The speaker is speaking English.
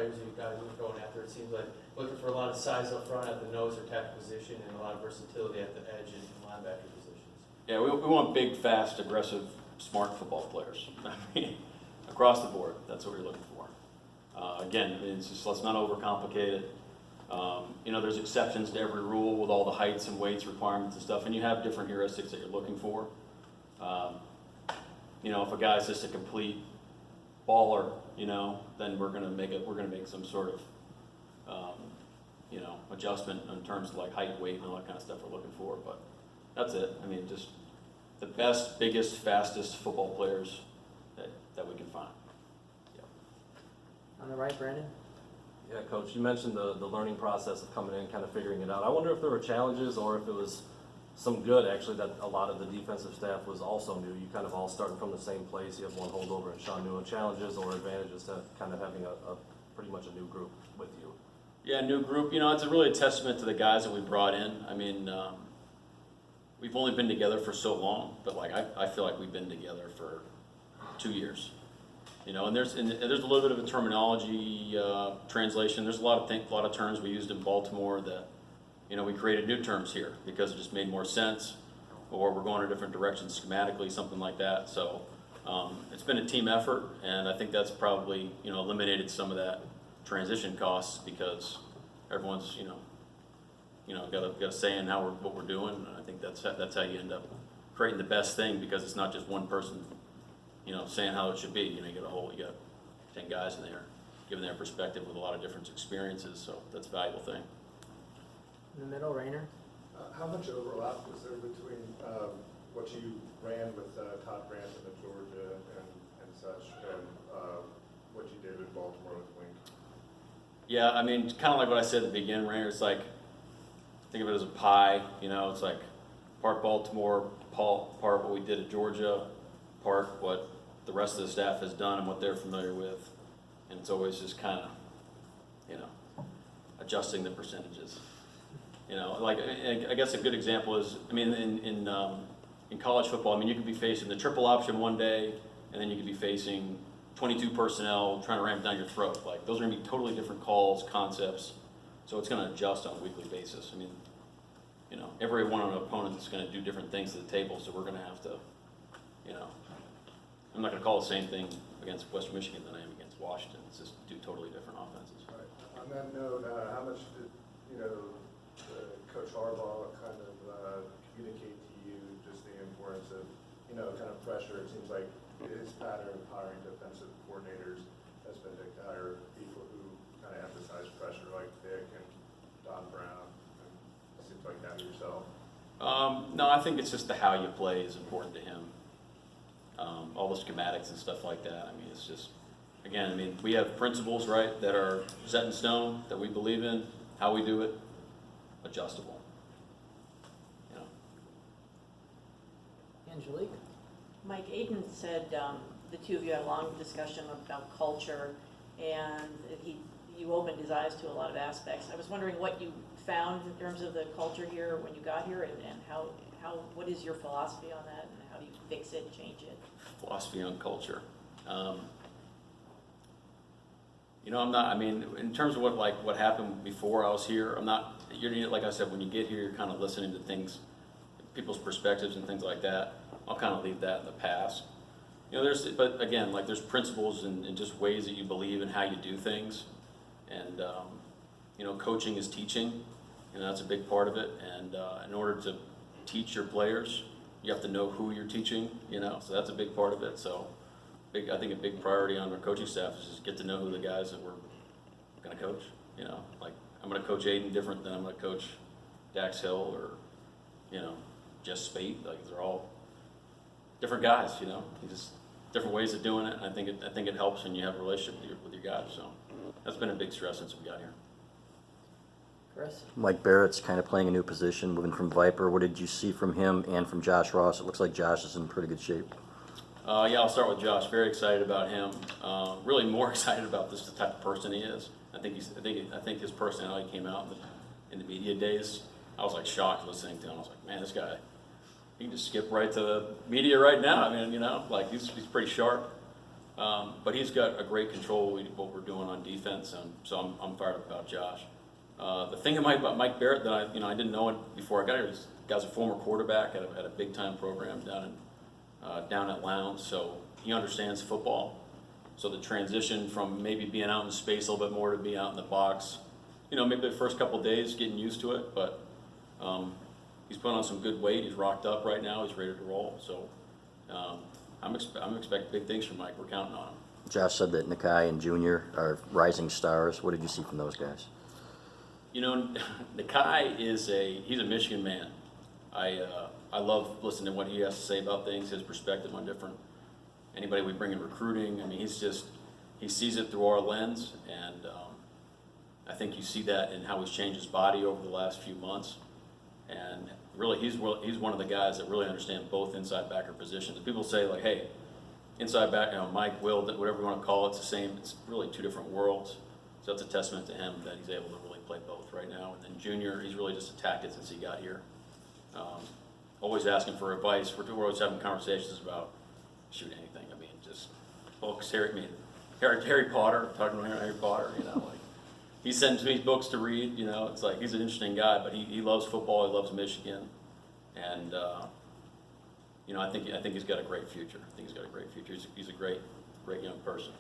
players you guys are going after? It seems like looking for a lot of size up front at the nose or tackle position and a lot of versatility at the edge and linebacker positions. Yeah, we want big, fast, aggressive, smart football players. I mean, across the board, that's what we're looking for. Again, it's just, let's not overcomplicate it. There's exceptions to every rule with all the heights and weights requirements and stuff, and you have different heuristics that you're looking for. If a guy's just a complete baller, then we're gonna make some sort of adjustment in terms of like height, weight, and all that kind of stuff we're looking for. But that's it. I mean, just the best, biggest, fastest football players that we can find. On the right, Brandon? Yeah, Coach, you mentioned the learning process of coming in, kind of figuring it out. I wonder if there were challenges or if it was some good, actually, that a lot of the defensive staff was also new. You kind of all starting from the same place. You have one holdover and Sean Newell. Challenges or advantages to kind of having a pretty much a new group with you? Yeah, new group. It's really a testament to the guys that we brought in. I mean, we've only been together for so long, but I feel like we've been together for 2 years. And there's a little bit of a terminology translation. There's a lot of terms we used in Baltimore that, we created new terms here because it just made more sense, or we're going a different direction schematically, something like that. So it's been a team effort, and I think that's probably eliminated some of that transition costs because everyone's got a say in what we're doing, and I think that's how you end up creating the best thing because it's not just one person saying how it should be. You got 10 guys in there giving their perspective with a lot of different experiences, so that's a valuable thing. In the middle, Rayner? How much overlap was there between what you ran with Todd Branson at Georgia and such, and what you did in Baltimore with Wink? Yeah, I mean, kind of like what I said at the beginning, Rainer, it's like, think of it as a pie, it's like part Baltimore, part what we did at Georgia, part what the rest of the staff has done and what they're familiar with. And it's always just kind of, adjusting the percentages. I guess a good example is, in college football, you could be facing the triple option one day, and then you could be facing 22 personnel trying to ram down your throat. Those are going to be totally different calls, concepts. So it's going to adjust on a weekly basis. Every one of our opponents is going to do different things to the table, so we're going to have to, I'm not going to call the same thing against West Michigan than I am against Washington. It's just two totally different offenses. All right. On that note, how much did Coach Harbaugh kind of communicate to you just the importance of kind of pressure? It seems like his pattern of hiring defensive coordinators has been to hire people who kind of emphasize pressure, like Vic and Don Brown. And it seems like that yourself. No, I think it's just the how you play is important to him. All the schematics and stuff like that. It's just, again, we have principles, right, that are set in stone, that we believe in, how we do it, adjustable. Angelique? Mike, Aiden said the two of you had a long discussion about culture, and you opened his eyes to a lot of aspects. I was wondering what you found in terms of the culture here when you got here, and what is your philosophy on that, and how do you fix it, change it? Philosophy on culture. I'm not, in terms of what happened before I was here, I'm not, like I said, when you get here, you're kind of listening to things, people's perspectives and things like that. I'll kind of leave that in the past. But again, there's principles and just ways that you believe in how you do things. And, coaching is teaching, that's a big part of it. And in order to teach your players, you have to know who you're teaching, so that's a big part of it. So I think a big priority on our coaching staff is just get to know who the guys that we're going to coach. I'm going to coach Aiden different than I'm going to coach Dax Hill or, Jess Spate. They're all different guys, just different ways of doing it. And I think it helps when you have a relationship with your guys. So that's been a big stress since we got here. Chris? Mike Barrett's kind of playing a new position, moving from Viper. What did you see from him and from Josh Ross? It looks like Josh is in pretty good shape. I'll start with Josh. Very excited about him. Really more excited about this, the type of person he is. I think his personality came out in the media days. I was shocked listening to him. I was like, man, this guy, he can just skip right to the media right now. He's pretty sharp. But he's got a great control of what we're doing on defense, and so I'm fired up about Josh. The thing about Mike Barrett that I didn't know it before I got here, this guy's a former quarterback at a big time program down at Lowndes, so he understands football. So the transition from maybe being out in space a little bit more to being out in the box, maybe the first couple of days getting used to it, but he's putting on some good weight. He's rocked up right now. He's ready to roll. So I'm expecting big things from Mike. We're counting on him. Josh said that Nakai and Junior are rising stars. What did you see from those guys? Nakai he's a Michigan man. I love listening to what he has to say about things, his perspective on different, anybody we bring in recruiting. I mean, he sees it through our lens, and I think you see that in how he's changed his body over the last few months. And really, he's one of the guys that really understand both inside backer positions. People say like, hey, inside back, Mike, Will, whatever you want to call it, it's the same. It's really two different worlds. So that's a testament to him that he's able to really play both right now. And then Junior, he's really just attacked it since he got here. Always asking for advice. We're always having conversations about shoot anything. I mean, just books. Harry Potter, talking about Harry Potter. Like he sends me books to read. It's like he's an interesting guy, but he loves football. He loves Michigan, and I think he's got a great future. He's a great young person.